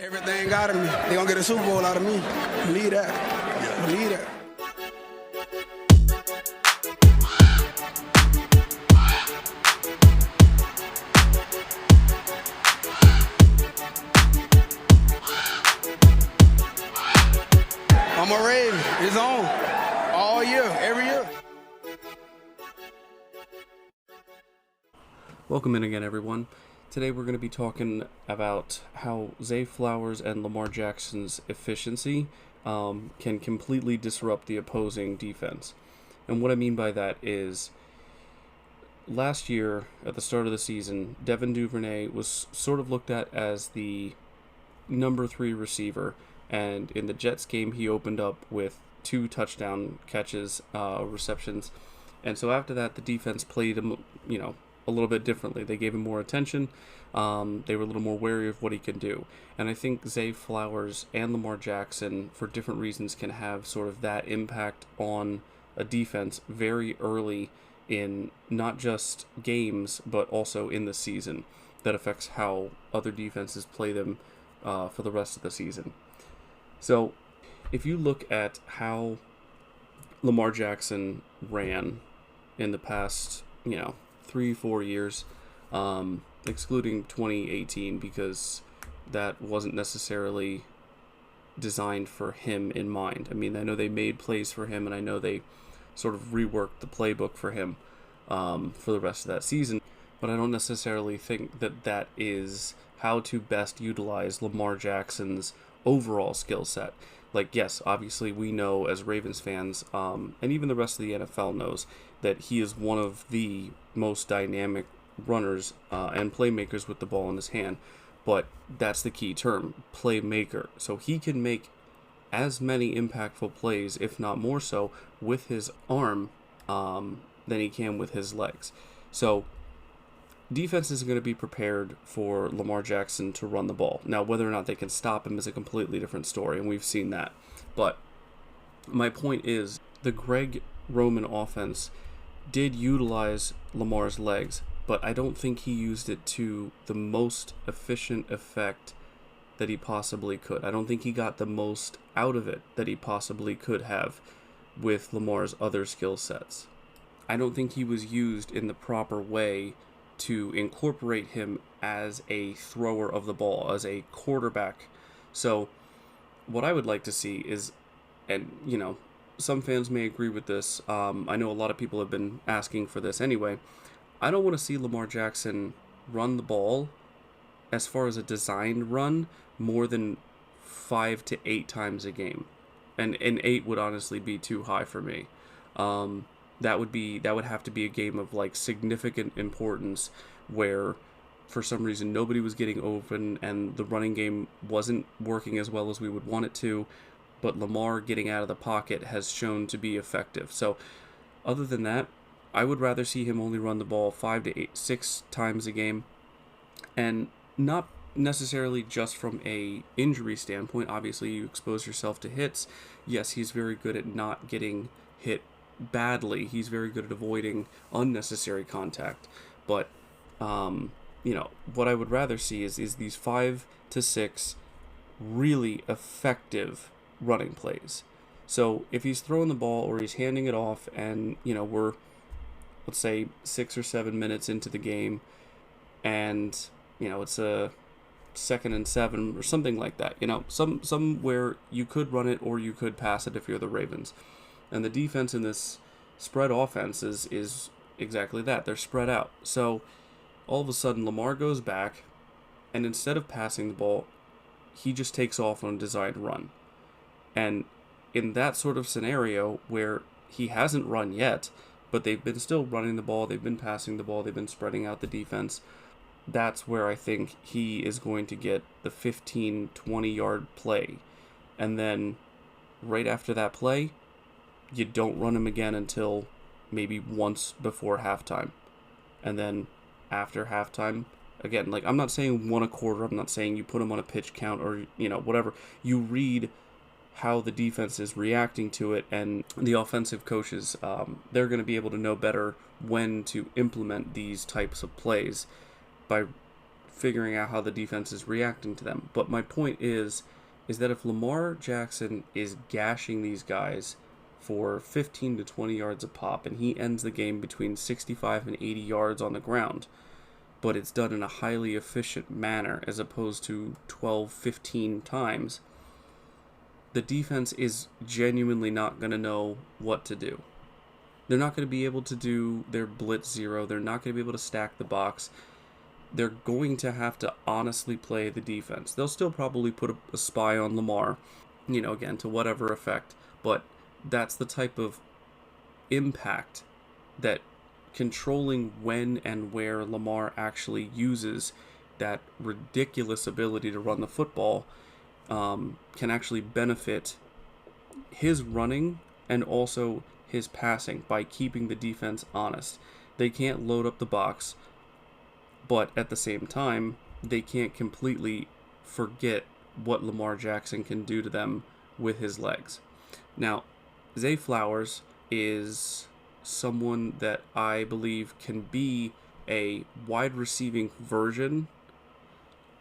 Everything out of me. They gonna get a Super Bowl out of me. Believe that. Believe that. I'm a Raven. It's on. All year. Every year. Welcome in again, everyone. Today we're going to be talking about how Zay Flowers and Lamar Jackson's efficiency can completely disrupt the opposing defense. And what I mean by that is, last year, at the start of the season, Devin Duvernay was sort of looked at as the number 3 receiver, and in the Jets game he opened up with 2 touchdown catches, receptions, and so after that the defense played him, a little bit differently. They gave him more attention. They were a little more wary of what he can do. And I think Zay Flowers and Lamar Jackson, for different reasons, can have sort of that impact on a defense very early in not just games, but also in the season, that affects how other defenses play them for the rest of the season. So if you look at how Lamar Jackson ran in the past, 3-4 years, excluding 2018 because that wasn't necessarily designed for him in mind. I mean, I know they made plays for him, and I know they sort of reworked the playbook for him for the rest of that season, but I don't necessarily think that that is how to best utilize Lamar Jackson's overall skill set. Like, yes, obviously we know as Ravens fans, and even the rest of the NFL knows, that he is one of the most dynamic runners and playmakers with the ball in his hand. But that's the key term, playmaker. So he can make as many impactful plays, if not more so, with his arm than he can with his legs. So defense is going to be prepared for Lamar Jackson to run the ball. Now, whether or not they can stop him is a completely different story, and we've seen that. But my point is, the Greg Roman offense did utilize Lamar's legs, but I don't think he used it to the most efficient effect that he possibly could. I don't think he got the most out of it that he possibly could have with Lamar's other skill sets. I don't think he was used in the proper way to incorporate him as a thrower of the ball, as a quarterback. So what I would like to see is, and some fans may agree with this, I know a lot of people have been asking for this anyway, I don't want to see Lamar Jackson run the ball, as far as a designed run, more than 5 to 8 times a game. And 8 would honestly be too high for me. That would have to be a game of like significant importance where for some reason nobody was getting open and the running game wasn't working as well as we would want it to, but Lamar getting out of the pocket has shown to be effective. So other than that, I would rather see him only run the ball 5 to 6 times a game, and not necessarily just from a injury standpoint. Obviously you expose yourself to hits. Yes, he's very good at not getting hit badly. He's very good at avoiding unnecessary contact. But what I would rather see is these 5 to 6 really effective running plays. So if he's throwing the ball or he's handing it off, and we're, let's say, 6 or 7 minutes into the game, and it's a 2nd and 7 or something like that, somewhere you could run it or you could pass it if you're the Ravens. And the defense in this spread offense is exactly that. They're spread out. So all of a sudden Lamar goes back, and instead of passing the ball, he just takes off on a designed run. And in that sort of scenario where he hasn't run yet, but they've been still running the ball, they've been passing the ball, they've been spreading out the defense, that's where I think he is going to get the 15, 20-yard play. And then right after that play, you don't run him again until maybe once before halftime. And then after halftime, again, like, I'm not saying 1 a quarter, I'm not saying you put him on a pitch count or, whatever. You read how the defense is reacting to it, and the offensive coaches, they're going to be able to know better when to implement these types of plays by figuring out how the defense is reacting to them. But my point is that if Lamar Jackson is gashing these guys for 15 to 20 yards a pop, and he ends the game between 65 and 80 yards on the ground, but it's done in a highly efficient manner as opposed to 12, 15 times, the defense is genuinely not going to know what to do. They're not going to be able to do their blitz zero. They're not going to be able to stack the box. They're going to have to honestly play the defense. They'll still probably put a spy on Lamar, again, to whatever effect, but that's the type of impact that controlling when and where Lamar actually uses that ridiculous ability to run the football can actually benefit his running and also his passing by keeping the defense honest. They can't load up the box, but at the same time, they can't completely forget what Lamar Jackson can do to them with his legs. Now, Zay Flowers is someone that I believe can be a wide receiving version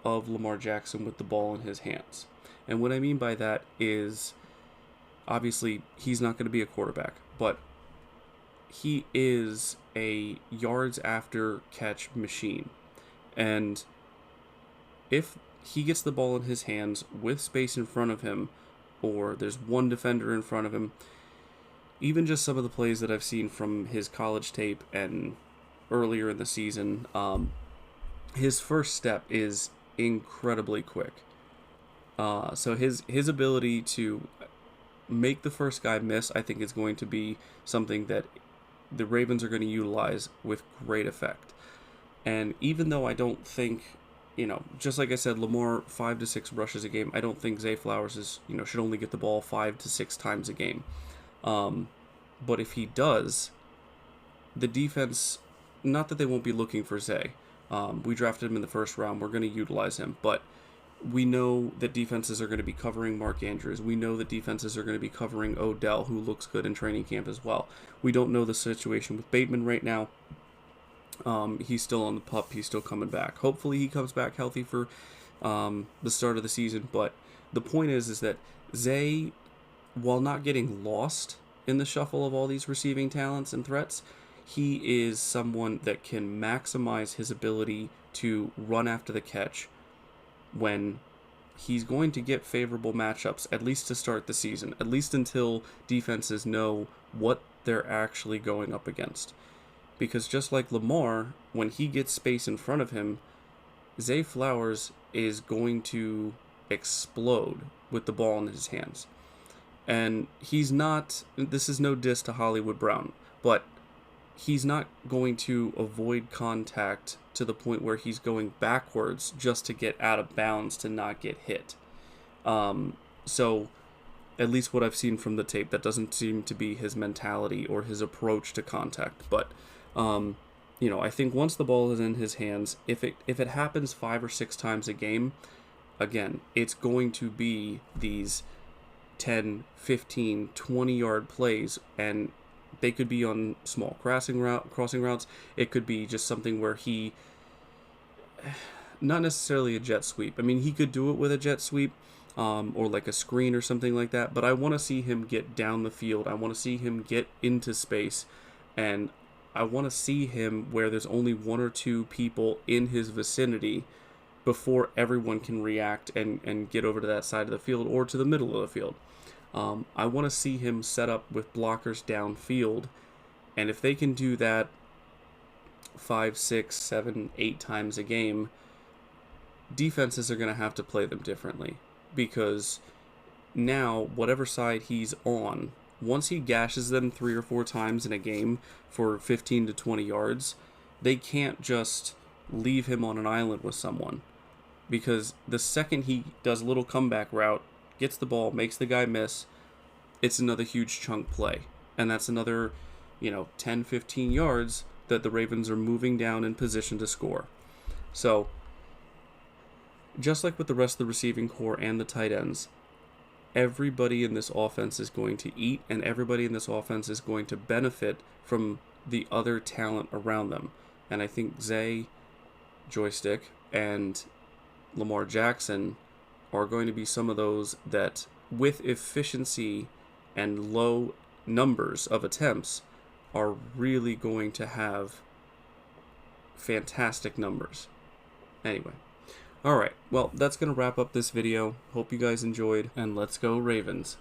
of Lamar Jackson with the ball in his hands. And what I mean by that is, obviously, he's not going to be a quarterback, but he is a yards after catch machine. And if he gets the ball in his hands with space in front of him, or there's one defender in front of him, even just some of the plays that I've seen from his college tape and earlier in the season, his first step is incredibly quick. So his ability to make the first guy miss, I think, is going to be something that the Ravens are going to utilize with great effect. And even though I don't think, just like I said, Lamar 5 to 6 rushes a game, I don't think Zay Flowers should only get the ball 5 to 6 times a game. But if he does, the defense, not that they won't be looking for Zay. We drafted him in the first round. We're going to utilize him. But we know that defenses are going to be covering Mark Andrews. We know that defenses are going to be covering Odell, who looks good in training camp as well. We don't know the situation with Bateman right now. He's still on the pup. He's still coming back. Hopefully he comes back healthy for the start of the season. But the point is that Zay, while not getting lost in the shuffle of all these receiving talents and threats, he is someone that can maximize his ability to run after the catch when he's going to get favorable matchups, at least to start the season, at least until defenses know what they're actually going up against. Because just like Lamar, when he gets space in front of him, Zay Flowers is going to explode with the ball in his hands. And he's not, this is no diss to Hollywood Brown, but he's not going to avoid contact to the point where he's going backwards just to get out of bounds to not get hit. So at least what I've seen from the tape, that doesn't seem to be his mentality or his approach to contact. But, I think once the ball is in his hands, if it happens 5 or 6 times a game, again, it's going to be these 10, 15, 20-yard plays, and they could be on small crossing routes. It could be just something where he, not necessarily a jet sweep. I mean, he could do it with a jet sweep, or like a screen or something like that. But I want to see him get down the field. I want to see him get into space, and I want to see him where there's only 1 or 2 people in his vicinity before everyone can react and get over to that side of the field or to the middle of the field. I want to see him set up with blockers downfield, and if they can do that 5, 6, 7, 8 times a game, defenses are going to have to play them differently, because now whatever side he's on, once he gashes them 3 or 4 times in a game for 15 to 20 yards, they can't just leave him on an island with someone, because the second he does a little comeback route, gets the ball, makes the guy miss, it's another huge chunk play. And that's another, 10, 15 yards that the Ravens are moving down in position to score. So, just like with the rest of the receiving core and the tight ends, everybody in this offense is going to eat, and everybody in this offense is going to benefit from the other talent around them. And I think Zay, Joystick, and Lamar Jackson are going to be some of those that, with efficiency and low numbers of attempts, are really going to have fantastic numbers. Anyway, alright, well, that's going to wrap up this video. Hope you guys enjoyed, and let's go Ravens.